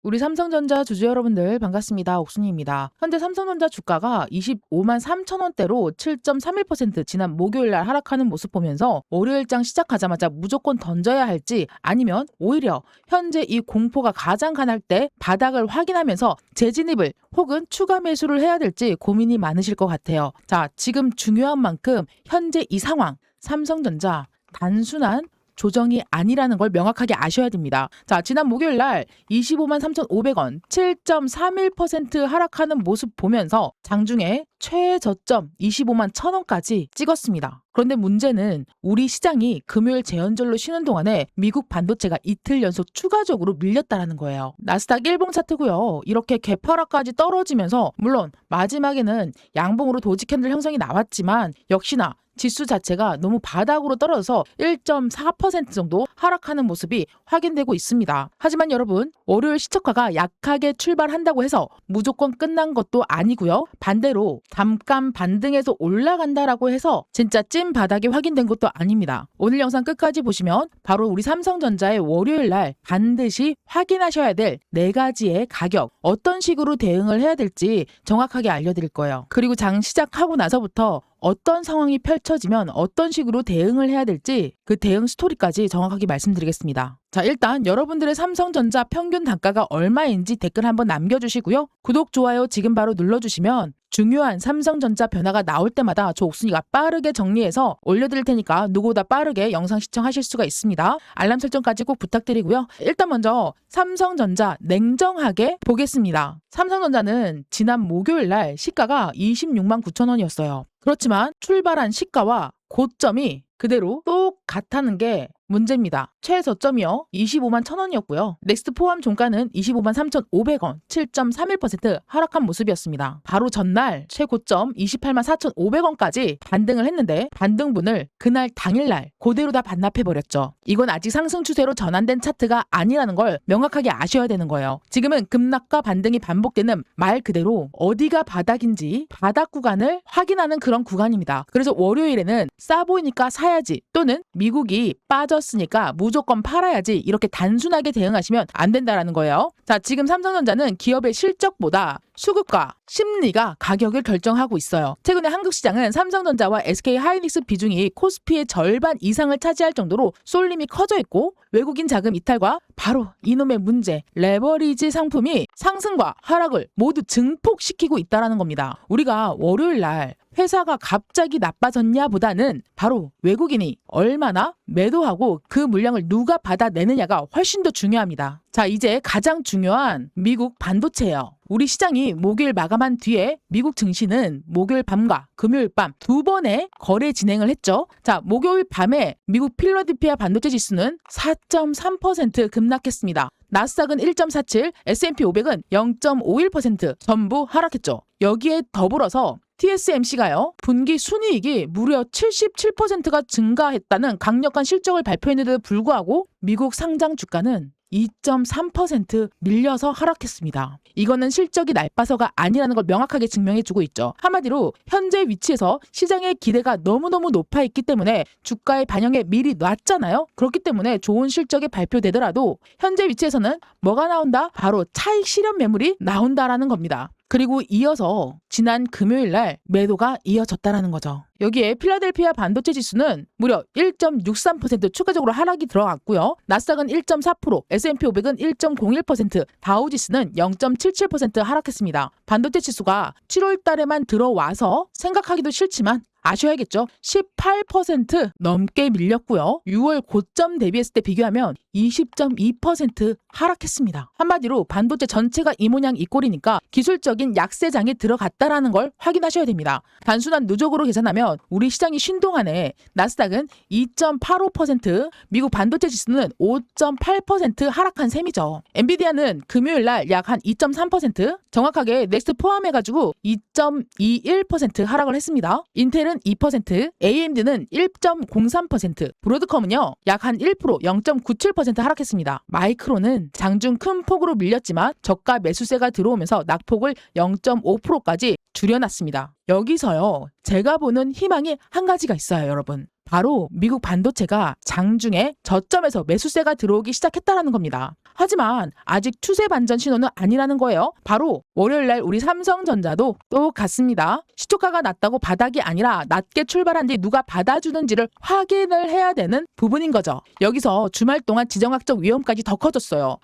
우리 삼성전자 주주 여러분들 반갑습니다. 옥순이입니다. 현재 삼성전자 주가가 25만 3천 원대로 7.31% 지난 목요일 날 하락하는 모습 보면서 월요일장 시작하자마자 무조건 던져야 할지 아니면 오히려 현재 이 공포가 가장 강할 때 바닥을 확인하면서 재진입을 혹은 추가 매수를 해야 될지 고민이 많으실 것 같아요. 자, 지금 중요한 만큼 현재 이 상황 삼성전자 단순한 조정이 아니라는 걸 명확하게 아셔야 됩니다. 자, 지난 목요일 날 25만 3,500원 7.31% 하락하는 모습 보면서 장중에 최저점 25만 1,000원까지 찍었습니다. 그런데 문제는 우리 시장이 금요일 제헌절로 쉬는 동안에 미국 반도체가 이틀 연속 추가적으로 밀렸다라는 거예요. 나스닥 일봉 차트고요. 이렇게 개파락까지 떨어지면서 물론 마지막에는 양봉으로 도지 캔들 형성이 나왔지만 역시나 지수 자체가 너무 바닥으로 떨어져서 1.4% 정도 하락하는 모습이 확인되고 있습니다. 하지만 여러분, 월요일 시초가가 약하게 출발한다고 해서 무조건 끝난 것도 아니고요. 반대로 잠깐 반등해서 올라간다라고 해서 진짜 찐 바닥이 확인된 것도 아닙니다. 오늘 영상 끝까지 보시면 바로 우리 삼성전자의 월요일 날 반드시 확인하셔야 될 4가지의 가격, 어떤 식으로 대응을 해야 될지 정확하게 알려드릴 거예요. 그리고 장 시작하고 나서부터 어떤 상황이 펼쳐지면 어떤 식으로 대응을 해야 될지 그 대응 스토리까지 정확하게 말씀드리겠습니다. 자, 일단 여러분들의 삼성전자 평균 단가가 얼마인지 댓글 한번 남겨주시고요. 구독, 좋아요 지금 바로 눌러주시면 중요한 삼성전자 변화가 나올 때마다 저 옥순이가 빠르게 정리해서 올려드릴 테니까 누구보다 빠르게 영상 시청하실 수가 있습니다. 알람 설정까지 꼭 부탁드리고요. 일단 먼저 삼성전자 냉정하게 보겠습니다. 삼성전자는 지난 목요일 날 시가가 26만 9천 원이었어요. 그렇지만 출발한 시가와 고점이 그대로 똑같다는 게 문제입니다. 최저점이요 25만 1,000원이었고요. 넥스트 포함 종가는 25만 3,500원 7.31% 하락한 모습이었습니다. 바로 전날 최고점 28만 4,500원까지 반등을 했는데 반등분을 그날 당일날 그대로 다 반납해버렸죠. 이건 아직 상승 추세로 전환된 차트가 아니라는 걸 명확하게 아셔야 되는 거예요. 지금은 급락과 반등이 반복되는 말 그대로 어디가 바닥인지 바닥 구간을 확인하는 그런 구간입니다. 그래서 월요일에는 싸 보이니까 사야지 또는 미국이 빠졌으니까 무조건 팔아야지 이렇게 단순하게 대응하시면 안 된다라는 거예요. 자, 지금 삼성전자는 기업의 실적보다 수급과 심리가 가격을 결정하고 있어요. 최근에 한국 시장은 삼성전자와 SK하이닉스 비중이 코스피의 절반 이상을 차지할 정도로 쏠림이 커져 있고 외국인 자금 이탈과 바로 이놈의 문제 레버리지 상품이 상승과 하락을 모두 증폭시키고 있다는 겁니다. 우리가 월요일 날 회사가 갑자기 나빠졌냐 보다는 바로 외국인이 얼마나 매도하고 그 물량을 누가 받아내느냐가 훨씬 더 중요합니다. 자, 이제 가장 중요한 미국 반도체예요. 우리 시장이 목요일 마감한 뒤에 미국 증시는 목요일 밤과 금요일 밤 2번의 거래 진행을 했죠. 자, 목요일 밤에 미국 필라델피아 반도체 지수는 4.3% 급락했습니다. 나스닥은 1.47, S&P 500은 0.51% 전부 하락했죠. 여기에 더불어서 TSMC가요. 분기 순이익이 무려 77%가 증가했다는 강력한 실적을 발표했는데도 불구하고 미국 상장 주가는 2.3% 밀려서 하락했습니다. 이거는 실적이 나빠서가 아니라는 걸 명확하게 증명해주고 있죠. 한마디로 현재 위치에서 시장의 기대가 너무너무 높아 있기 때문에 주가의 반영에 미리 놨잖아요. 그렇기 때문에 좋은 실적이 발표되더라도 현재 위치에서는 뭐가 나온다? 바로 차익 실현 매물이 나온다라는 겁니다. 그리고 이어서 지난 금요일 날 매도가 이어졌다라는 거죠. 여기에 필라델피아 반도체 지수는 무려 1.63% 추가적으로 하락이 들어갔고요. 나스닥은 1.4%, S&P 500은 1.01%, 다우지수는 0.77% 하락했습니다. 반도체 지수가 7월 달에만 들어와서 생각하기도 싫지만 아셔야겠죠. 18% 넘게 밀렸고요. 6월 고점 대비했을 때 비교하면 20.2% 하락했습니다. 한마디로 반도체 전체가 이 모양 이 꼴이니까 기술적인 약세장에 들어갔다라는 걸 확인하셔야 됩니다. 단순한 누적으로 계산하면 우리 시장이 쉰 동안에 나스닥은 2.85%, 미국 반도체 지수는 5.8% 하락한 셈이죠. 엔비디아는 금요일 날 약 한 2.3%, 정확하게 넥스트 포함해가지고 2.21% 하락을 했습니다. 인텔은 2%, AMD는 1.03%, 브로드컴은요 약 한 1%, 0.97% 하락했습니다. 마이크론은 장중 큰 폭으로 밀렸지만 저가 매수세가 들어오면서 낙폭을 0.5%까지 줄여놨습니다. 여기서요 제가 보는 희망이 한 가지가 있어요, 여러분. 바로 미국 반도체가 장중에 저점에서 매수세가 들어오기 시작했다라는 겁니다. 하지만 아직 추세 반전 신호는 아니라는 거예요. 바로 월요일날 우리 삼성전자도 또 같습니다. 시초가가 낮다고 바닥이 아니라 낮게 출발한 뒤 누가 받아주는지를 확인을 해야 되는 부분인 거죠. 여기서 주말 동안 지정학적 위험까지 더 커졌어요.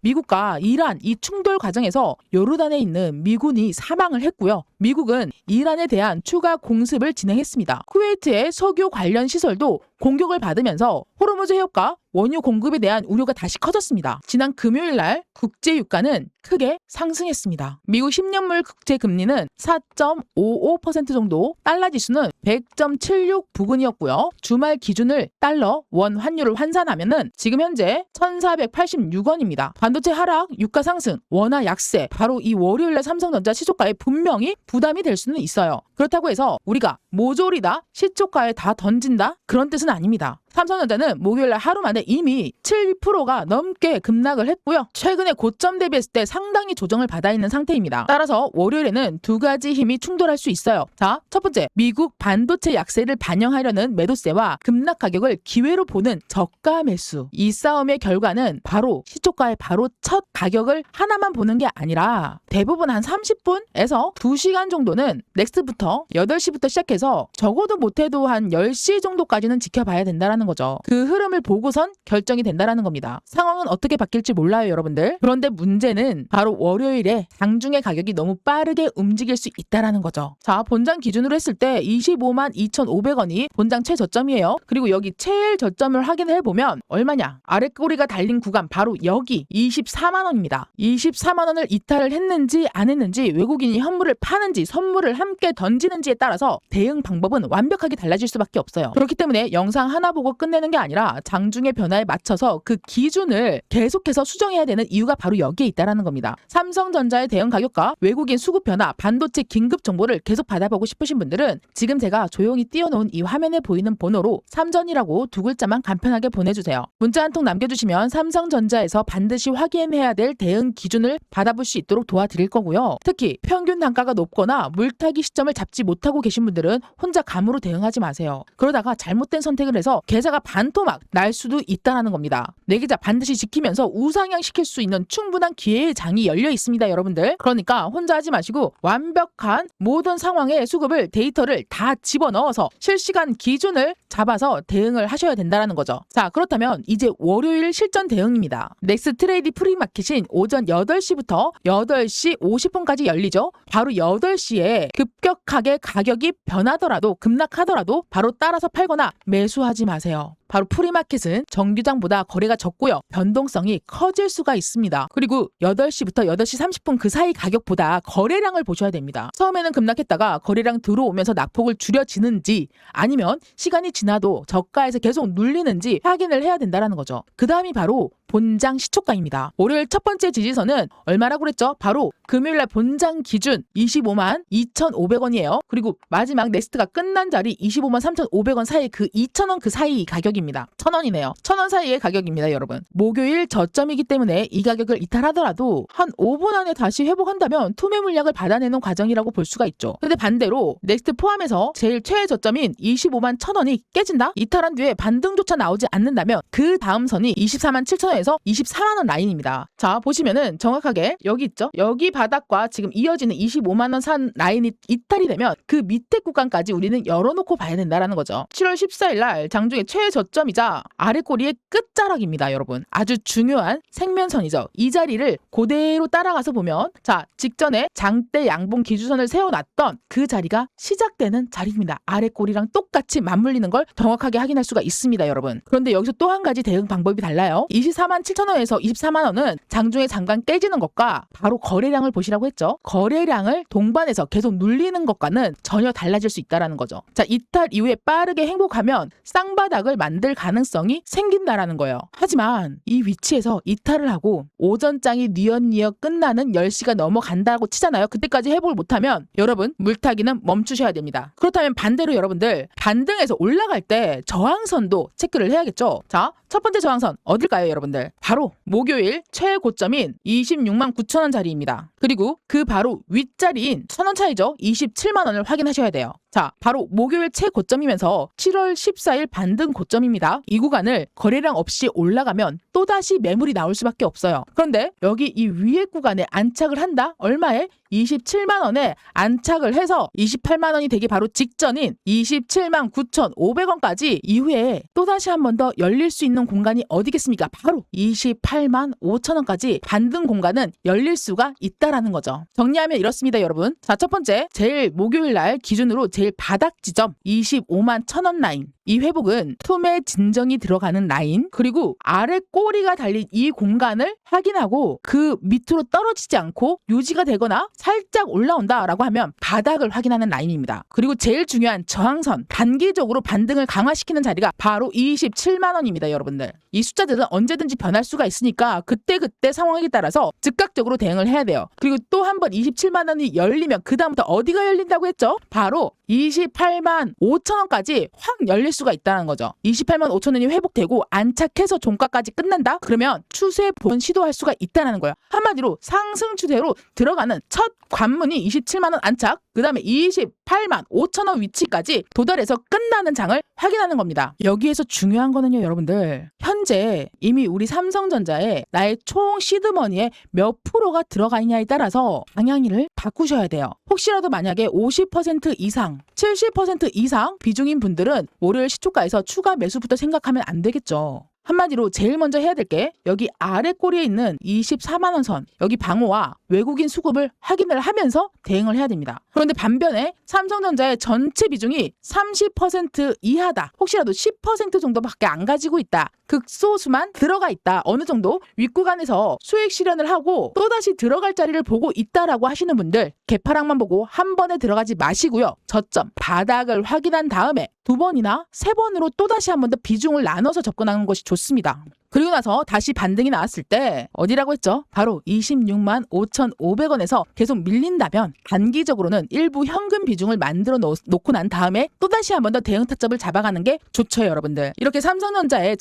미국과 이란 이 충돌 과정에서 요르단에 있는 미군이 사망을 했고요. 미국은 이란에 대한 추가 공습을 진행했습니다. 쿠웨이트의 석유 관련 시설도 공격을 받으면서 호르무즈 해협가 원유 공급에 대한 우려가 다시 커졌습니다. 지난 금요일 날 국제 유가는 크게 상승했습니다. 미국 10년물 국채 금리는 4.55% 정도, 달러 지수는 100.76 부근이었고요. 주말 기준을 달러, 원 환율을 환산하면은 지금 현재 1,486원입니다. 반도체 하락, 유가 상승, 원화 약세, 바로 이 월요일날 삼성전자 시초가에 분명히 부담이 될 수는 있어요. 그렇다고 해서 우리가 모조리다 시초가에 다 던진다? 그런 뜻은 아닙니다. 삼성전자는 목요일날 하루 만에 이미 7%가 넘게 급락을 했고요. 최근에 고점 대비했을 때 상당히 조정을 받아 있는 상태입니다. 따라서 월요일에는 두 가지 힘이 충돌할 수 있어요. 자, 첫 번째, 미국 반도체 약세를 반영하려는 매도세와 급락 가격을 기회로 보는 저가 매수. 이 싸움의 결과는 바로 시초가의 바로 첫 가격을 하나만 보는 게 아니라 대부분 한 30분에서 2시간 정도는 넥스트부터 8시부터 시작해서 적어도 못해도 한 10시 정도까지는 지켜봐야 된다라는 거죠. 그 흐름을 보고선 결정이 된다라는 겁니다. 상황은 어떻게 바뀔지 몰라요, 여러분들. 그런데 문제는 바로 월요일에 장중의 가격이 너무 빠르게 움직일 수 있다라는 거죠. 자, 본장 기준으로 했을 때 25만 2,500원이 본장 최저점이에요. 그리고 여기 최일 저점을 확인해 보면 얼마냐? 아랫꼬리가 달린 구간 바로 여기 24만 원입니다. 24만 원을 이탈을 했는지 안 했는지, 외국인이 현물을 파는지 선물을 함께 던지는지에 따라서 대응 방법은 완벽하게 달라질 수밖에 없어요. 그렇기 때문에 영상 하나 보고 끝내는 게 아니라 장중의 변화에 맞춰서 그 기준을 계속해서 수정해야 되는 이유가 바로 여기에 있다라는 겁니다. 삼성전자의 대응 가격과 외국인 수급 변화, 반도체 긴급 정보를 계속 받아보고 싶으신 분들은 지금 제가 조용히 띄워놓은 이 화면에 보이는 번호로 삼전이라고 두 글자만 간편하게 보내주세요. 문자 한 통 남겨주시면 삼성전자에서 반드시 확인해야 될 대응 기준을 받아볼 수 있도록 도와드릴 거고요. 특히 평균 단가가 높거나 물타기 시점을 잡지 못하고 계신 분들은 혼자 감으로 대응하지 마세요. 그러다가 잘못된 선택을 해서 계좌가 반토막 날 수도 있다는 겁니다. 내 계좌 반드시 지키면서 우상향 시킬 수 있는 충분한 기회의 장이 열려 있습니다, 여러분들. 그러니까 혼자 하지 마시고 완벽한 모든 상황의 수급을, 데이터를 다 집어넣어서 실시간 기준을 잡아서 대응을 하셔야 된다는 거죠. 자, 그렇다면 이제 월요일 실전 대응입니다. 넥스 트레이드 프리마켓인 오전 8시부터 8시 50분까지 열리죠. 바로 8시에 급격하게 가격이 변하더라도, 급락하더라도 바로 따라서 팔거나 매수하지 마세요. 바로 프리마켓은 정규장보다 거래가 적고요. 변동성이 커질 수가 있습니다. 그리고 8시부터 8시 30분 그 사이 가격보다 거래량을 보셔야 됩니다. 처음에는 급락했다가 거래량 들어오면서 낙폭을 줄여지는지, 아니면 시간이 지나도 저가에서 계속 눌리는지 확인을 해야 된다는 거죠. 그 다음이 바로 본장 시초가입니다. 월요일 첫 번째 지지선은 얼마라고 그랬죠? 바로 금요일날 본장 기준 25만 2,500원이에요. 그리고 마지막 넥스트가 끝난 자리 25만 3,500원 사이, 그 2,000원 그 사이 가격입니다. 1,000원이네요. 1,000원 사이의 가격입니다, 여러분. 목요일 저점이기 때문에 이 가격을 이탈하더라도 한 5분 안에 다시 회복한다면 투매 물량을 받아내는 과정이라고 볼 수가 있죠. 근데 반대로 넥스트 포함해서 제일 최저점인 25만 1,000원이 깨진다? 이탈한 뒤에 반등조차 나오지 않는다면 그 다음 선이 24만 7,000원에서 24만 원 라인입니다. 자, 보시면은 정확하게 여기 있죠? 여기 바닥과 지금 이어지는 25만 원 산 라인이 이탈이 되면 그 밑에 구간까지 우리는 열어놓고 봐야 된다라는 거죠. 7월 14일 날 장중의 최저점이자 아랫꼬리의 끝자락입니다, 여러분. 아주 중요한 생면선이죠. 이 자리를 그대로 따라가서 보면, 자, 직전에 장대 양봉 기준선을 세워놨던 그 자리가 시작되는 자리입니다. 아랫꼬리랑 똑같이 맞물리는 걸 정확하게 확인할 수가 있습니다, 여러분. 그런데 여기서 또 한 가지 대응 방법이 달라요. 24만 7,000원에서 24만 원은 장중에 잠깐 깨지는 것과 바로 거래량을 보시라고 했죠. 거래량을 동반해서 계속 눌리는 것과는 전혀 달라질 수 있다는 거죠. 자, 이탈 이후에 빠르게 행복하면 쌍바닥을 만들 가능성이 생긴다라는 거예요. 하지만 이 위치에서 이탈을 하고 오전장이 뉘엿뉘엿 끝나는 10시가 넘어간다고 치잖아요. 그때까지 회복을 못하면 여러분, 물타기는 멈추셔야 됩니다. 그렇다면 반대로 여러분들, 반등해서 올라갈 때 저항선도 체크를 해야겠죠. 자, 첫 번째 저항선 어딜까요, 여러분들? 바로 목요일 최고점인 26만 9천원 자리입니다. 그리고 그 바로 윗자리인 1,000원 차이죠. 27만 원을 확인하셔야 돼요. 자, 바로 목요일 최고점이면서 7월 14일 반등 고점이 점입니다. 이 구간을 거래량 없이 올라가면 또다시 매물이 나올 수밖에 없어요. 그런데 여기 이 위에 구간에 안착을 한다? 얼마에? 27만 원에 안착을 해서 28만 원이 되기 바로 직전인 27만 9,500원까지 이후에 또다시 한 번 더 열릴 수 있는 공간이 어디겠습니까? 바로 28만 5천 원까지 반등 공간은 열릴 수가 있다라는 거죠. 정리하면 이렇습니다, 여러분. 자, 첫 번째, 제일 목요일 날 기준으로 제일 바닥 지점 25만 1,000원 라인. 이 회복은 투매 진정이 들어가는 라인, 그리고 아래 꼬리가 달린 이 공간을 확인하고 그 밑으로 떨어지지 않고 유지가 되거나 살짝 올라온다라고 하면 바닥을 확인하는 라인입니다. 그리고 제일 중요한 저항선, 단기적으로 반등을 강화시키는 자리가 바로 27만 원입니다, 여러분들. 이 숫자들은 언제든지 변할 수가 있으니까 그때그때 상황에 따라서 즉각적으로 대응을 해야 돼요. 그리고 또 한 번 27만 원이 열리면 그 다음부터 어디가 열린다고 했죠? 바로 28만 5천 원까지 확 열릴 수가 있다는 거죠. 28만 5천 원이 회복되고 안착해서 종가까지 끝난다? 그러면 추세 본 시도할 수가 있다는 거예요. 한마디로 상승 추세로 들어가는 첫 관문이 27만 원 안착, 그 다음에 28만 5천 원 위치까지 도달해서 끝나는 장을 확인하는 겁니다. 여기에서 중요한 거는요, 여러분들. 현재 이미 우리 삼성전자에 나의 총 시드머니에 몇 프로가 들어가 있냐에 따라서 방향을 바꾸셔야 돼요. 혹시라도 만약에 50% 이상, 70% 이상 비중인 분들은 월요일 시초가에서 추가 매수부터 생각하면 안 되겠죠. 한마디로 제일 먼저 해야 될 게 여기 아래 꼬리에 있는 24만 원 선, 여기 방어와 외국인 수급을 확인을 하면서 대응을 해야 됩니다. 그런데 반면에 삼성전자의 전체 비중이 30% 이하다. 혹시라도 10% 정도밖에 안 가지고 있다. 극소수만 들어가 있다. 어느 정도 윗구간에서 수익 실현을 하고 또다시 들어갈 자리를 보고 있다라고 하시는 분들, 개파락만 보고 한 번에 들어가지 마시고요. 저점, 바닥을 확인한 다음에 2번이나 3번으로 또다시 한 번 더 비중을 나눠서 접근하는 것이 좋습니다. 그리고 나서 다시 반등이 나왔을 때 어디라고 했죠? 바로 26만 5,500원에서 계속 밀린다면 단기적으로는 일부 현금 비중을 만들어 놓고 난 다음에 또다시 한 번 더 대응 타점을 잡아가는 게 좋죠, 여러분들. 이렇게 삼성전자의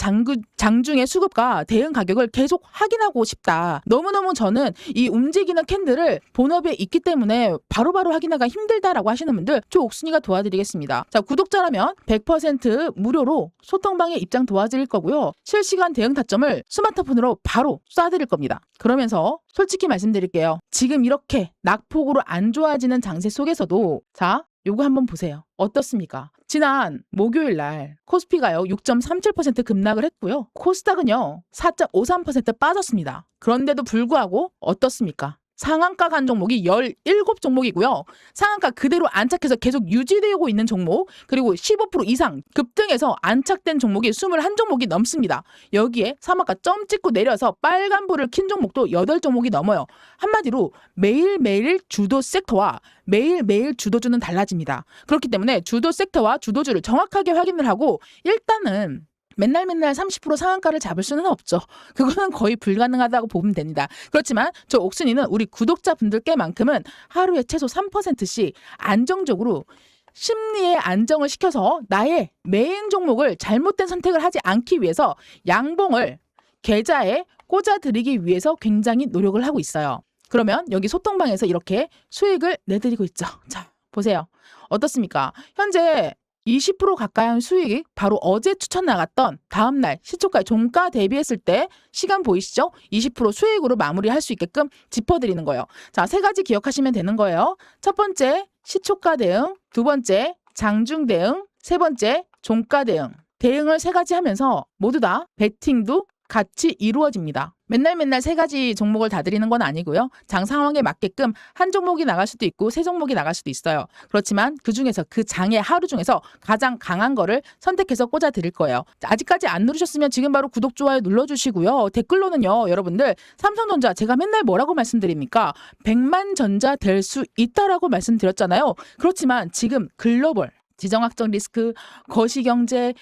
장중의 수급과 대응 가격을 계속 확인하고 싶다. 너무너무 저는 이 움직이는 캔들을 본업에 있기 때문에 바로바로 확인하기가 힘들다라고 하시는 분들, 저 옥순이가 도와드리겠습니다. 자, 구독자라면 100% 무료로 소통방에 입장 도와드릴 거고요. 실시간 대응 타점을 스마트폰으로 바로 쏴드릴 겁니다. 그러면서 솔직히 말씀드릴게요. 지금 이렇게 낙폭으로 안 좋아지는 장세 속에서도 자, 요거 한번 보세요. 어떻습니까? 지난 목요일 날 코스피가요 6.37% 급락을 했고요. 코스닥은요 4.53% 빠졌습니다. 그런데도 불구하고 어떻습니까? 상한가 간 종목이 17종목이고요. 상한가 그대로 안착해서 계속 유지되고 있는 종목, 그리고 15% 이상 급등해서 안착된 종목이 21종목이 넘습니다. 여기에 상한가 점 찍고 내려서 빨간불을 킨 종목도 8종목이 넘어요. 한마디로 매일매일 주도 섹터와 매일매일 주도주는 달라집니다. 그렇기 때문에 주도 섹터와 주도주를 정확하게 확인을 하고 일단은 맨날 30% 상한가를 잡을 수는 없죠. 그거는 거의 불가능하다고 보면 됩니다. 그렇지만 저 옥순이는 우리 구독자분들께만큼은 하루에 최소 3%씩 안정적으로 심리에 안정을 시켜서 나의 메인 종목을 잘못된 선택을 하지 않기 위해서 양봉을 계좌에 꽂아드리기 위해서 굉장히 노력을 하고 있어요. 그러면 여기 소통방에서 이렇게 수익을 내드리고 있죠. 자, 보세요. 어떻습니까? 현재 20% 가까이 수익이 바로 어제 추천 나갔던 다음날 시초가 종가 대비했을 때 시간 보이시죠? 20% 수익으로 마무리할 수 있게끔 짚어드리는 거예요. 자, 3가지 기억하시면 되는 거예요. 첫 번째, 시초가 대응. 두 번째, 장중 대응. 세 번째, 종가 대응. 대응을 3가지 하면서 모두 다 베팅도 같이 이루어집니다. 맨날 3가지 종목을 다 드리는 건 아니고요. 장 상황에 맞게끔 한 종목이 나갈 수도 있고 3종목이 나갈 수도 있어요. 그렇지만 그중에서 그 장의 하루 중에서 가장 강한 거를 선택해서 꽂아 드릴 거예요. 아직까지 안 누르셨으면 지금 바로 구독, 좋아요 눌러주시고요. 댓글로는요, 여러분들 삼성전자 제가 맨날 뭐라고 말씀드립니까? 100만 전자 될 수 있다라고 말씀드렸잖아요. 그렇지만 지금 글로벌 지정학적 리스크, 거시경제,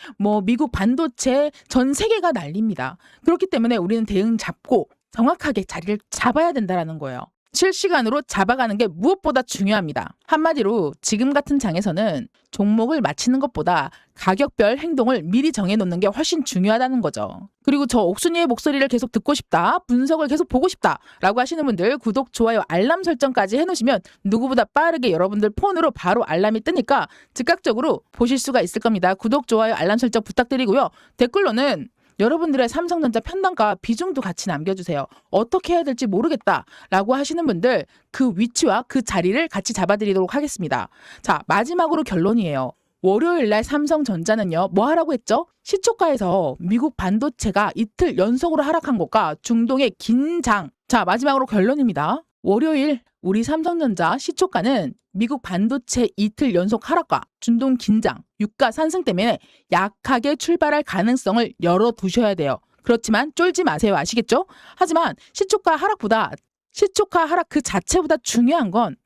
미국 반도체 전 세계가 난립니다. 그렇기 때문에 우리는 대응 잡고 정확하게 자리를 잡아야 된다는 거예요. 실시간으로 잡아가는 게 무엇보다 중요합니다. 한마디로 지금 같은 장에서는 종목을 맞히는 것보다 가격별 행동을 미리 정해놓는 게 훨씬 중요하다는 거죠. 그리고 저 옥순이의 목소리를 계속 듣고 싶다, 분석을 계속 보고 싶다 라고 하시는 분들 구독, 좋아요, 알람 설정까지 해놓으시면 누구보다 빠르게 여러분들 폰으로 바로 알람이 뜨니까 즉각적으로 보실 수가 있을 겁니다. 구독, 좋아요, 알람 설정 부탁드리고요. 댓글로는 여러분들의 삼성전자 편단가 비중도 같이 남겨주세요. 어떻게 해야 될지 모르겠다라고 하시는 분들 그 위치와 그 자리를 같이 잡아드리도록 하겠습니다. 자, 마지막으로 결론이에요. 월요일날 삼성전자는요, 뭐 하라고 했죠? 시초가에서 미국 반도체가 이틀 연속으로 하락한 것과 중동의 긴장. 자, 마지막으로 결론입니다. 월요일 우리 삼성전자 시초가는 미국 반도체 이틀 연속 하락과 중동 긴장, 유가 상승 때문에 약하게 출발할 가능성을 열어두셔야 돼요. 그렇지만 쫄지 마세요. 아시겠죠? 하지만 시초가 하락보다 시초가 하락 그 자체보다 중요한 건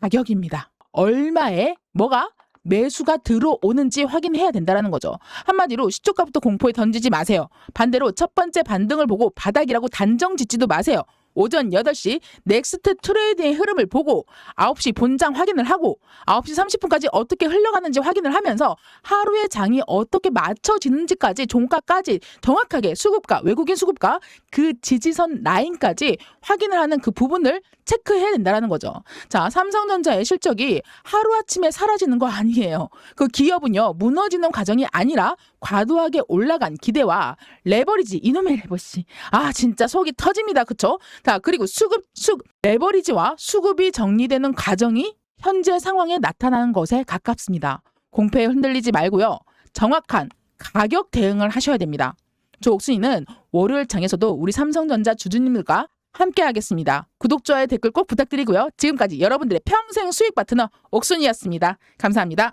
가격입니다. 얼마에 뭐가 매수가 들어오는지 확인해야 된다는 거죠. 한마디로 시초가부터 공포에 던지지 마세요. 반대로 첫 번째 반등을 보고 바닥이라고 단정 짓지도 마세요. 오전 8시 넥스트 트레이딩의 흐름을 보고 9시 본장 확인을 하고 9시 30분까지 어떻게 흘러가는지 확인을 하면서 하루의 장이 어떻게 맞춰지는지까지 종가까지 정확하게 수급가, 외국인 수급가 그 지지선 라인까지 확인을 하는 그 부분을 체크해야 된다는 거죠. 자, 삼성전자의 실적이 하루아침에 사라지는 거 아니에요. 그 기업은요, 무너지는 과정이 아니라 과도하게 올라간 기대와 레버리지, 이놈의 레버리지. 아, 진짜 속이 터집니다. 그쵸? 자, 그리고 레버리지와 수급이 정리되는 과정이 현재 상황에 나타나는 것에 가깝습니다. 공포에 흔들리지 말고요. 정확한 가격 대응을 하셔야 됩니다. 저 옥순이는 월요일 장에서도 우리 삼성전자 주주님들과 함께 하겠습니다. 구독, 좋아요, 댓글 꼭 부탁드리고요. 지금까지 여러분들의 평생 수익 파트너 옥순이었습니다. 감사합니다.